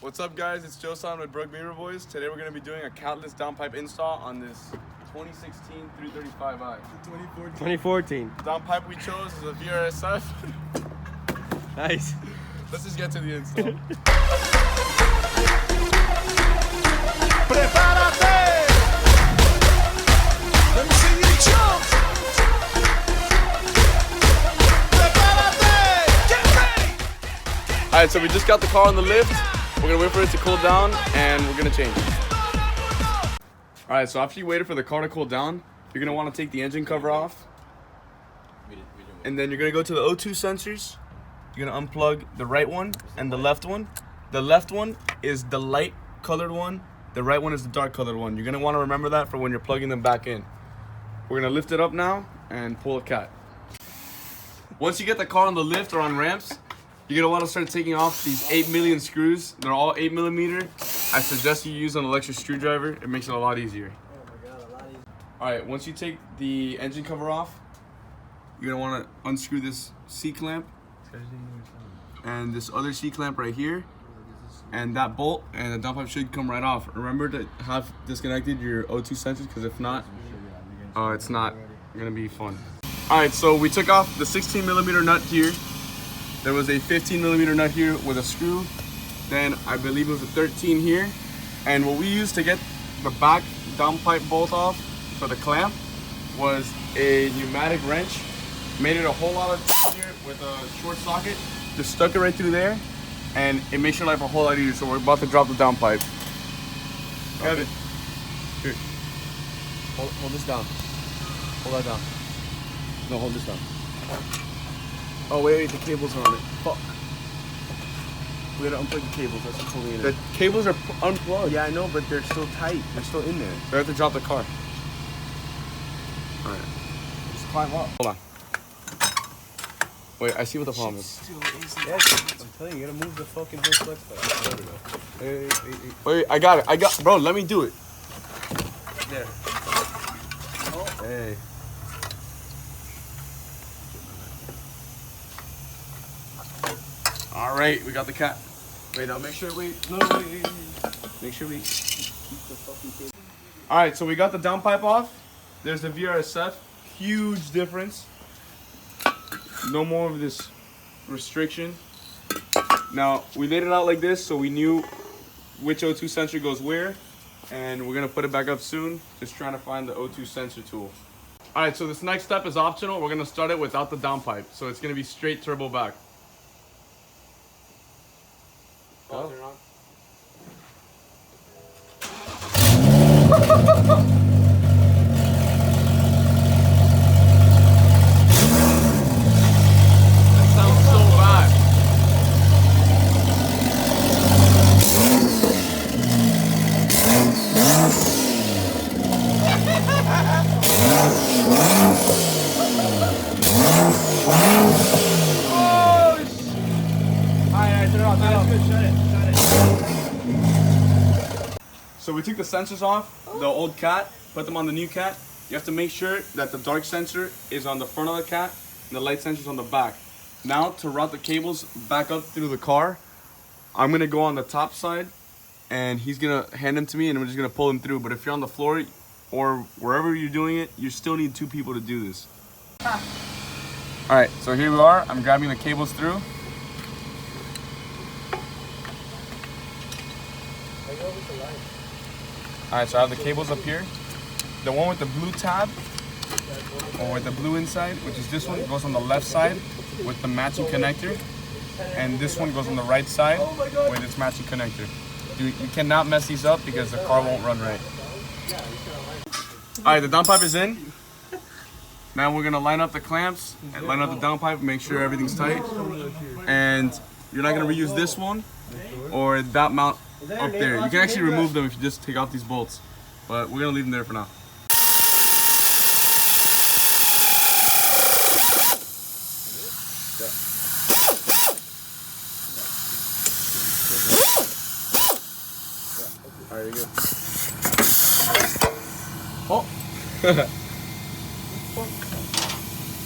What's up, guys? It's Joe Son with Brook Beaver Boys. Today we're going to be doing a catless downpipe install on this 2016 335i. 2014. Downpipe we chose is a VRSF. Nice. Let's just get to the install. Prepárate. Let me see you jump. Prepárate. Get ready. Alright, so we just got the car on the lift. We're going to wait for it to cool down and we're going to change. Alright, so after you waited for the car to cool down, you're going to want to take the engine cover off. And then you're going to go to the O2 sensors. You're going to unplug the right one and the left one. The left one is the light colored one. The right one is the dark colored one. You're going to want to remember that for when you're plugging them back in. We're going to lift it up now and pull a cat. Once you get the car on the lift or on ramps, you're going to want to start taking off these 8 million screws. They're all 8mm. I suggest you use an electric screwdriver. It makes it a lot easier. Oh my god, a lot easier. Alright, once you take the engine cover off, you're going to want to unscrew this C-clamp and this other C-clamp right here. And that bolt and the downpipe should come right off. Remember to have disconnected your O2 sensors, because if not, it's not going to be fun. Alright, so we took off the 16mm nut here. There was a 15mm nut here with a screw. Then I believe it was a 13 here. And what we used to get the back downpipe bolt off for the clamp was a pneumatic wrench. Made it a whole lot easier with a short socket. Just stuck it right through there, and it makes your life a whole lot easier. So we're about to drop the downpipe. Kevin, here. Hold this down. Hold that down. No, hold this down. Oh wait, the cables are on it. Fuck. We gotta unplug the cables. That's what's holding it in. The cables are unplugged. Yeah, I know, but they're still tight. They're still in there. We have to drop the car. All right. Just climb up. Hold on. Wait, I see what the problem is. Yeah, I'm telling you, you gotta move the fucking whole flex plate. There we go. Hey. Wait, I got it. Bro, let me do it. There. Oh. Hey. All right, we got the cat. Wait, now make sure we. No, wait. Make sure we keep the fucking cable. All right, so we got the downpipe off. There's the VRSF. Huge difference. No more of this restriction. Now, we laid it out like this so we knew which O2 sensor goes where. And we're going to put it back up soon. Just trying to find the O2 sensor tool. All right, so this next step is optional. We're going to start it without the downpipe. So it's going to be straight turbo back. Oh. So we took the sensors off, the old cat, put them on the new cat. You have to make sure that the dark sensor is on the front of the cat and the light sensor is on the back. Now to route the cables back up through the car, I'm gonna go on the top side and he's gonna hand them to me and we're just gonna pull them through. But if you're on the floor or wherever you're doing it, you still need 2 people to do this. All right, so here we are. I'm grabbing the cables through. Alright, so I have the cables up here. The one with the blue tab, or with the blue inside, which is this one, goes on the left side with the matching connector. And this one goes on the right side with its matching connector. You cannot mess these up because the car won't run right. Alright, the downpipe is in. Now we're going to line up the clamps and line up the downpipe, make sure everything's tight. And you're not going to reuse this one or that mount up there. You can actually remove them if you just take off these bolts, but we're gonna leave them there for now. Alright, you're good. Oh!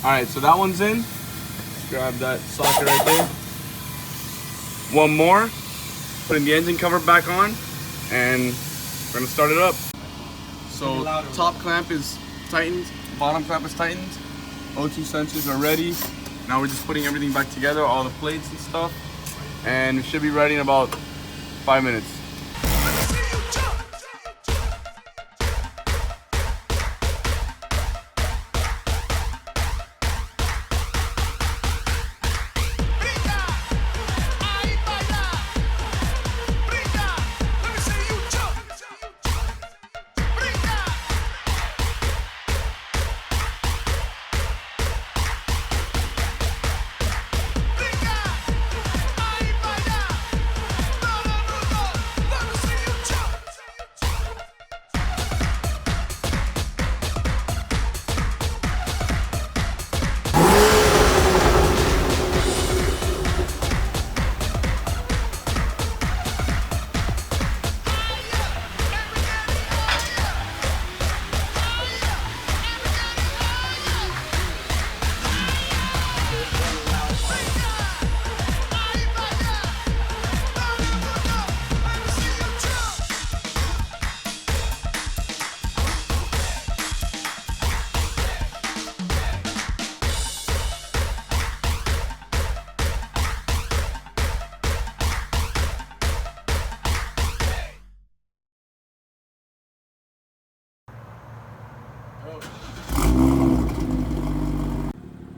Alright, so that one's in. Grab that socket right there. One more. putting the engine cover back on, and we're gonna start it up. So top clamp is tightened, bottom clamp is tightened. O2 sensors are ready. Now we're just putting everything back together, all the plates and stuff, and it should be ready in about 5 minutes.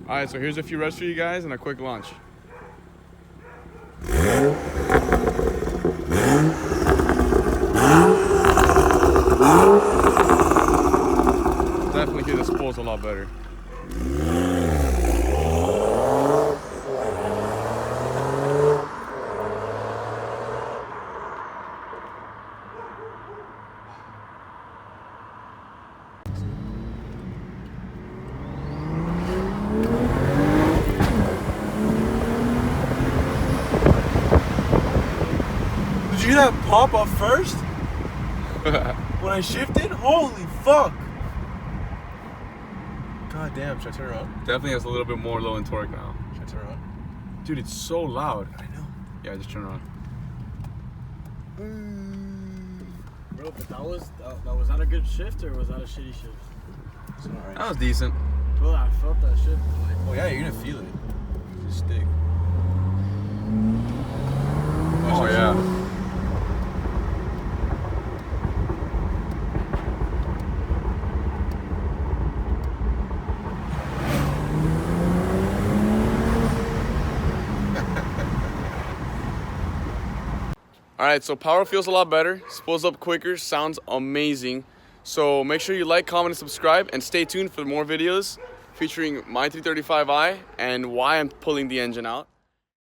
Alright, so here's a few reps for you guys and a quick launch. Definitely hear the spools a lot better. Did you hear that pop up first? When I shifted? Holy fuck! God damn, should I turn around? Definitely has a little bit more low in torque now. Should I turn around? Dude, it's so loud. I know. Yeah, just turn around. Bro, but was that a good shift or was that a shitty shift? It's not right. That was decent. Well, I felt that shit. Oh yeah, you're gonna feel it. Just stick. Oh yeah. Alright, so power feels a lot better, spools up quicker, sounds amazing. So make sure you like, comment, and subscribe, and stay tuned for more videos featuring my 335i and why I'm pulling the engine out.